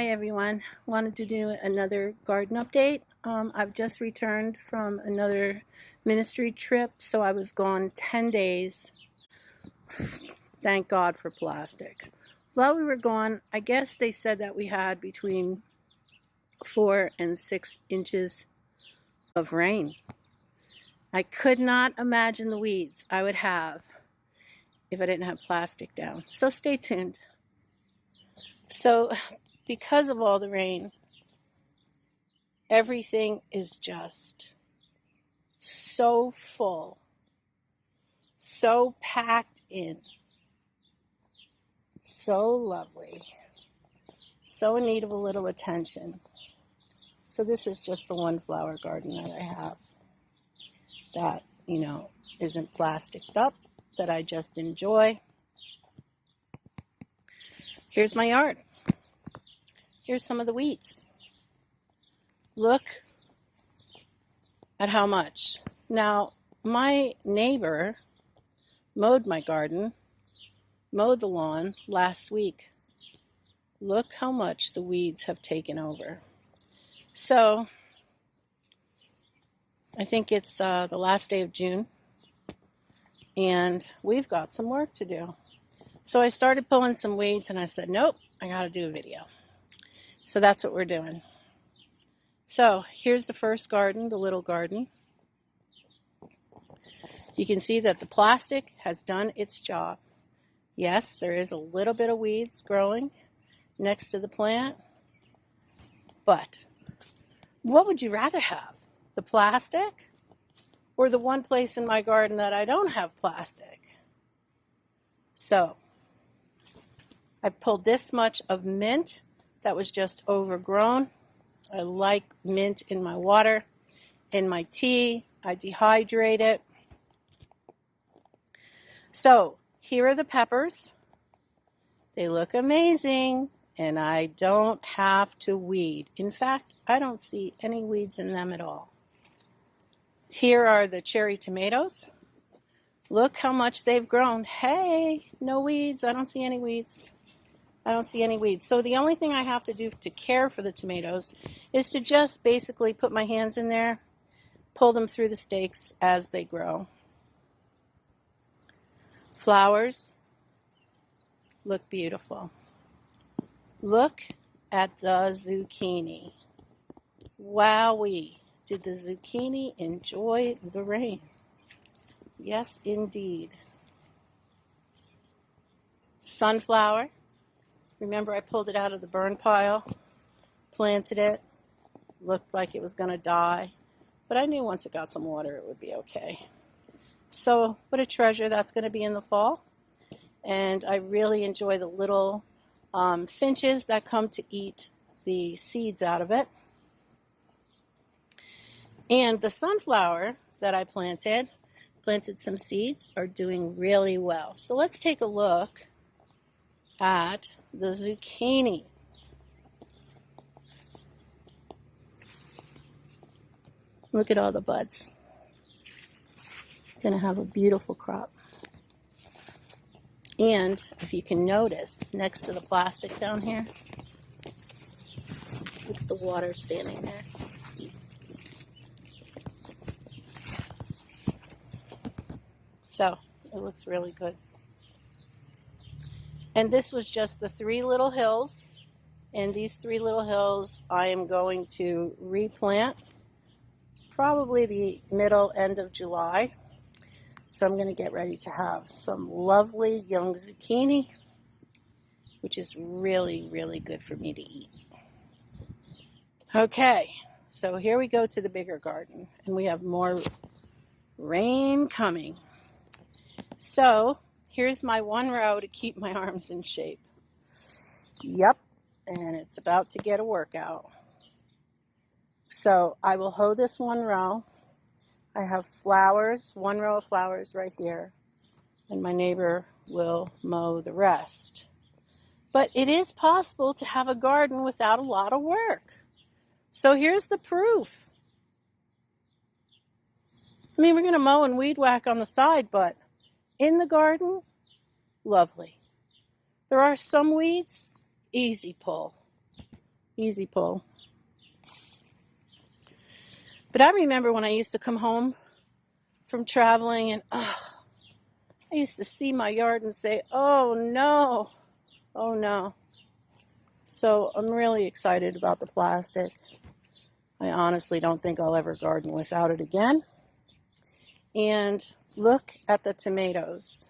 Hi everyone, wanted to do another garden update. I've just returned from another ministry trip, so I was gone 10 days. Thank God for plastic. While we were gone, I guess they said that we had between 4 and 6 inches of rain. I could not imagine the weeds I would have if I didn't have plastic down. So stay tuned. So because of all the rain, everything is just so full, so packed in, so lovely, so in need of a little attention. So this is just the one flower garden that I have that, isn't plasticed up, that I just enjoy. Here's my yard. Here's some of the weeds. Look at how much. Now, my neighbor mowed my garden, mowed the lawn last week. Look how much the weeds have taken over. So, I think it's the last day of June, and we've got some work to do. So I started pulling some weeds, and I said, nope, I got to do a video. So that's what we're doing. So here's the first garden, the little garden. You can see that the plastic has done its job. Yes, there is a little bit of weeds growing next to the plant, but what would you rather have? The plastic or the one place in my garden that I don't have plastic? So I pulled this much of mint that was just overgrown. I like mint in my water, in my tea. I dehydrate it. So here are the peppers. They look amazing, and I don't have to weed. In fact, I don't see any weeds in them at all. Here are the cherry tomatoes. Look how much they've grown. Hey, no weeds. I don't see any weeds. I don't see any weeds. So the only thing I have to do to care for the tomatoes is to just basically put my hands in there, pull them through the stakes as they grow. Flowers look beautiful. Look at the zucchini. Wowee, did the zucchini enjoy the rain? Yes, indeed. Sunflower. Remember, I pulled it out of the burn pile, planted it, looked like it was going to die, but I knew once it got some water it would be okay. So what a treasure that's going to be in the fall. And I really enjoy the little finches that come to eat the seeds out of it. And the sunflower that I planted some seeds, are doing really well. So let's take a look at the zucchini. Look at all the buds. Gonna have a beautiful crop. And if you can notice, next to the plastic down here, look at the water standing there. So it looks really good. And this was just the 3 little hills. And these 3 little hills I am going to replant probably the end of July. So I'm going to get ready to have some lovely young zucchini, which is really, really good for me to eat. Okay, so here we go to the bigger garden, and we have more rain coming. So here's my one row to keep my arms in shape. Yep, and it's about to get a workout. So I will hoe this one row. I have flowers, one row of flowers right here, and my neighbor will mow the rest. But it is possible to have a garden without a lot of work. So here's the proof. I mean, we're going to mow and weed whack on the side, but in the garden, lovely. There are some weeds, easy pull. Easy pull. But I remember when I used to come home from traveling and I used to see my yard and say, oh no, oh no. So I'm really excited about the plastic. I honestly don't think I'll ever garden without it again. And look at the tomatoes.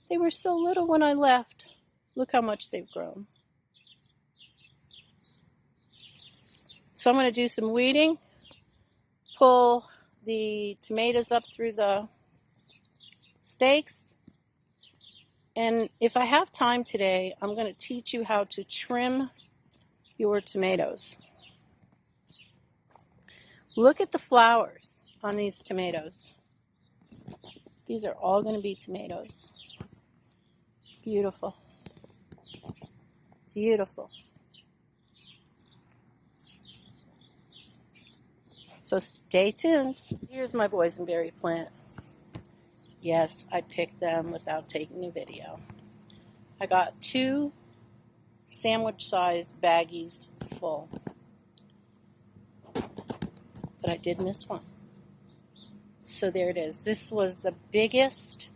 They were so little when I left. Look how much they've grown. So I'm going to do some weeding, pull the tomatoes up through the stakes. And if I have time today, I'm going to teach you how to trim your tomatoes. Look at the flowers on these tomatoes. These are all going to be tomatoes. Beautiful. Beautiful. So stay tuned. Here's my boysenberry plant. Yes, I picked them without taking a video. I got 2 sandwich-sized baggies full. But I did miss one. So there it is. This was the biggest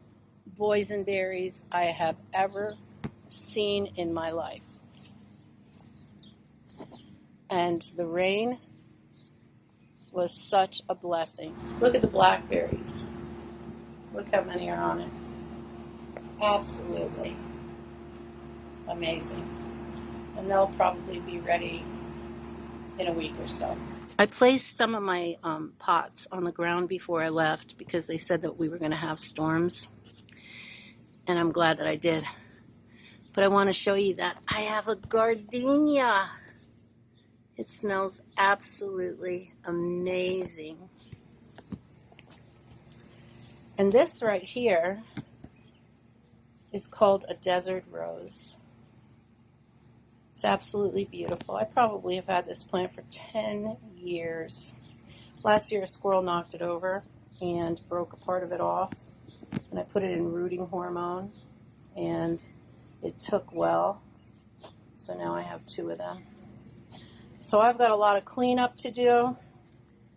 boysenberries I have ever seen in my life. And the rain was such a blessing. Look at the blackberries. Look how many are on it. Absolutely amazing. And they'll probably be ready in a week or so. I placed some of my pots on the ground before I left because they said that we were going to have storms. And I'm glad that I did. But I want to show you that I have a gardenia. It smells absolutely amazing. And this right here is called a desert rose. It's absolutely beautiful. I probably have had this plant for 10 years. Last year a squirrel knocked it over and broke a part of it off. And I put it in rooting hormone and it took well. So now I have 2 of them. So I've got a lot of cleanup to do.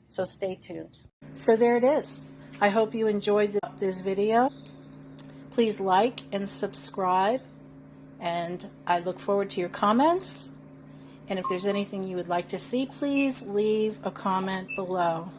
So stay tuned. So there it is. I hope you enjoyed this video. Please like and subscribe. And I look forward to your comments. And if there's anything you would like to see, please leave a comment below.